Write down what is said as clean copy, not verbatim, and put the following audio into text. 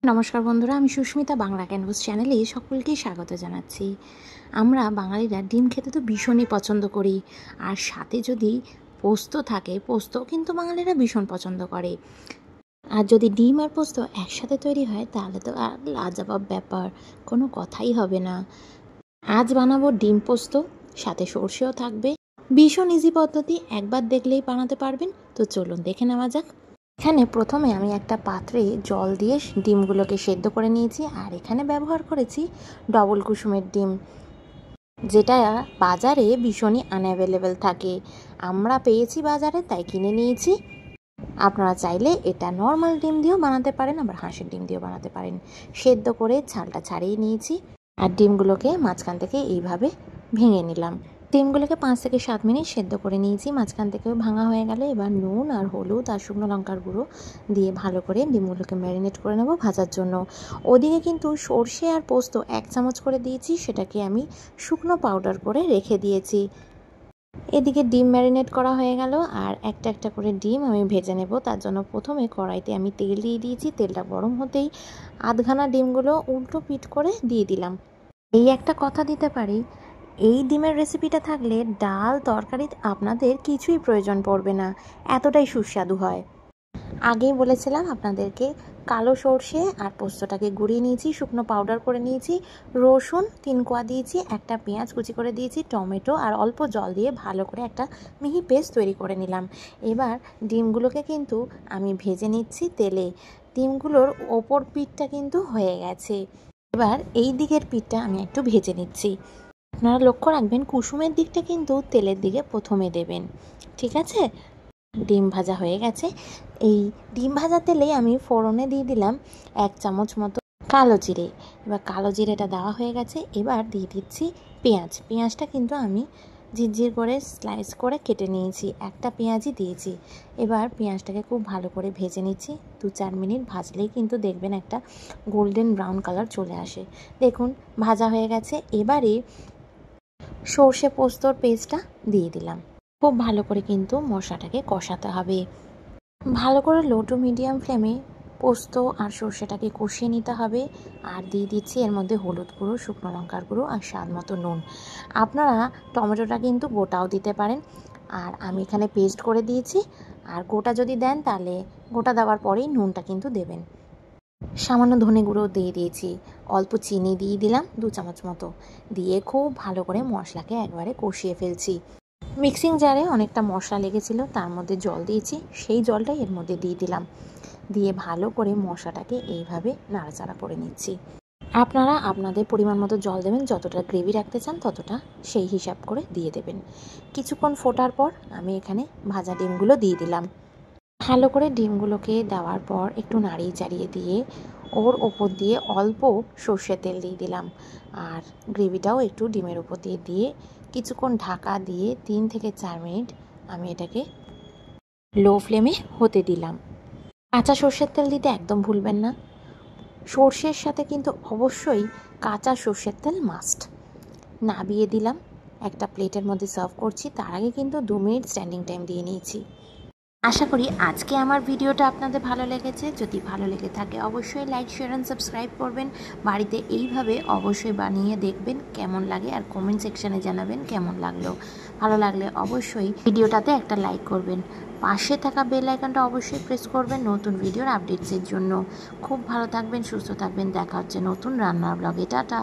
নমস্কার বন্ধুরা, আমি সুস্মিতা বাংলা ক্যানভাস চ্যানেলে সকলকেই স্বাগত জানাচ্ছি। আমরা বাঙালিরা ডিম খেতে তো ভীষণই পছন্দ করি, আর সাথে যদি পোস্ত থাকে, পোস্ত কিন্তু বাঙালিরা ভীষণ পছন্দ করে। আর যদি ডিম আর পোস্ত একসাথে তৈরি হয় তাহলে তো আর লাজবাব ব্যাপার, কোনো কথাই হবে না। আজ বানাবো ডিম পোস্ত, সাথে সর্ষেও থাকবে। ভীষণ ইজি পদ্ধতি, একবার দেখলেই বানাতে পারবেন। তো চলুন দেখে নেওয়া যাক। এখানে প্রথমে আমি একটা পাত্রে জল দিয়ে ডিমগুলোকে সেদ্ধ করে নিয়েছি, আর এখানে ব্যবহার করেছি ডবল কুসুমের ডিম, যেটা বাজারে ভীষণই আনঅ্যাভেলেবেল থাকে। আমরা পেয়েছি বাজারে, তাই কিনে নিয়েছি। আপনারা চাইলে এটা নর্মাল ডিম দিয়েও বানাতে পারেন, আবার হাঁসের ডিম দিয়েও বানাতে পারেন। সেদ্ধ করে ছালটা ছাড়িয়ে নিয়েছি, আর ডিমগুলোকে মাঝখান থেকে এইভাবে ভেঙে নিলাম। ডিমগুলোকে 5 থেকে 7 মিনিট সেদ্ধ করে নিয়েছি, মাঝখান থেকেও ভাঙা হয়ে গেলে এবার নুন আর হলুদ আর শুকনো লঙ্কার গুঁড়ো দিয়ে ভালো করে ডিমগুলোকে ম্যারিনেট করে নেব ভাজার জন্য। ওদিকে কিন্তু সর্ষে আর পোস্ত 1 চামচ করে দিয়েছি, সেটাকে আমি শুকনো পাউডার করে রেখে দিয়েছি। এদিকে ডিম ম্যারিনেট করা হয়ে গেল, আর একটা একটা করে ডিম আমি ভেজে নেব। তার জন্য প্রথমে কড়াইতে আমি তেল দিয়ে দিয়েছি। তেলটা গরম হতেই আধখানা ডিমগুলো উল্টো পিঠ করে দিয়ে দিলাম। এই একটা কথা দিতে পারি, এই ডিমের রেসিপিটা থাকলে ডাল তরকারি আপনাদের কিছুই প্রয়োজন পড়বে না, এতটাই সুস্বাদু হয়। আগেই বলেছিলাম আপনাদেরকে, কালো সর্ষে আর পোস্তটাকে গুঁড়িয়ে নিয়েছি, শুকনো পাউডার করে নিয়েছি, রসুন 3 কোয়া দিয়েছি, একটা পেঁয়াজ কুচি করে দিয়েছি, টমেটো আর অল্প জল দিয়ে ভালো করে একটা মিহি পেস্ট তৈরি করে নিলাম। এবার ডিমগুলোকে কিন্তু আমি ভেজে নিচ্ছি তেলে। ডিমগুলোর ওপর পিঠটা কিন্তু হয়ে গেছে, এবার এই দিকের পিঠটা আমি একটু ভেজে নিচ্ছি। আপনারা লক্ষ্য রাখবেন, কুসুমের দিকটা কিন্তু তেলের দিকে প্রথমে দেবেন, ঠিক আছে? ডিম ভাজা হয়ে গেছে। এই ডিম ভাজা তেলেই আমি ফোড়নে দিয়ে দিলাম 1 চামচ মতো কালো জিরে। এবার কালো জিরেটা দেওয়া হয়ে গেছে, এবার দিয়ে দিচ্ছি পেঁয়াজ। পেঁয়াজটা কিন্তু আমি ঝিরঝির করে স্লাইস করে কেটে নিয়েছি, একটা পেঁয়াজই দিয়েছি। এবার পেঁয়াজটাকে খুব ভালো করে ভেজে নিচ্ছি। 2-4 মিনিট ভাজলেই কিন্তু দেখবেন একটা গোল্ডেন ব্রাউন কালার চলে আসে। দেখুন ভাজা হয়ে গেছে। এবারে সর্ষে পোস্তর পেস্টটা দিয়ে দিলাম। খুব ভালো করে কিন্তু মশলাটাকে কষাতে হবে। ভালো করে লো টু মিডিয়াম ফ্লেমে পোস্ত আর সর্ষেটাকে কষিয়ে নিতে হবে। আর দিয়ে দিচ্ছি এর মধ্যে হলুদ গুঁড়ো, শুকনো লঙ্কার গুঁড়ো আর স্বাদ মতো নুন। আপনারা টমেটোটা কিন্তু গোটাও দিতে পারেন, আর আমি এখানে পেস্ট করে দিয়েছি। আর গোটা যদি দেন তাহলে গোটা দেওয়ার পরেই নুনটা কিন্তু দেবেন। সামান্য ধনে গুঁড়ো দিয়ে দিয়েছি, অল্প চিনি দিয়ে দিলাম 2 চামচ মতো, দিয়ে খুব ভালো করে মশলাকে একবারে কষিয়ে ফেলছি। মিক্সিং জারে অনেকটা মশলা লেগেছিল, তার মধ্যে জল দিয়েছি, সেই জলটাই এর মধ্যে দিয়ে দিলাম। দিয়ে ভালো করে মশলাটাকে এইভাবে নাড়াচাড়া করে নিচ্ছি। আপনারা আপনাদের পরিমাণ মতো জল দেবেন, যতটা গ্রেভি রাখতে চান ততটা সেই হিসাব করে দিয়ে দেবেন। কিছুক্ষণ ফোটার পর আমি এখানে ভাজা ডিমগুলো দিয়ে দিলাম। ভালো করে ডিমগুলোকে দেওয়ার পর একটু নাড়িয়ে চাড়িয়ে দিয়ে ওর ওপর দিয়ে অল্প সর্ষের তেল দিয়ে দিলাম, আর গ্রেভিটাও একটু ডিমের উপর দিয়ে কিছুক্ষণ ঢাকা দিয়ে 3 থেকে 4 মিনিট আমি এটাকে লো ফ্লেমে হতে দিলাম। কাঁচা সর্ষের তেল দিতে একদম ভুলবেন না, সর্ষের সাথে কিন্তু অবশ্যই কাঁচা সর্ষের তেল মাস্ট। নাবিয়ে দিলাম, একটা প্লেটের মধ্যে সার্ভ করছি। তার আগে কিন্তু 2 মিনিট স্ট্যান্ডিং টাইম দিয়ে নিয়েছি। আশা করি আজকে আমার ভিডিওটা আপনাদের ভালো লেগেছে। যদি ভালো লেগে থাকে অবশ্যই লাইক, শেয়ার অ্যান্ড সাবস্ক্রাইব করবেন। বাড়িতে এইভাবে অবশ্যই বানিয়ে দেখবেন কেমন লাগে, আর কমেন্ট সেকশানে জানাবেন কেমন লাগলো। ভালো লাগলে অবশ্যই ভিডিওটাতে একটা লাইক করবেন। পাশে থাকা বেল আইকনটা অবশ্যই প্রেস করবেন নতুন ভিডিওর আপডেটসের জন্য। খুব ভালো থাকবেন, সুস্থ থাকবেন। দেখা হচ্ছে নতুন রান্নার ব্লগে। টাটা।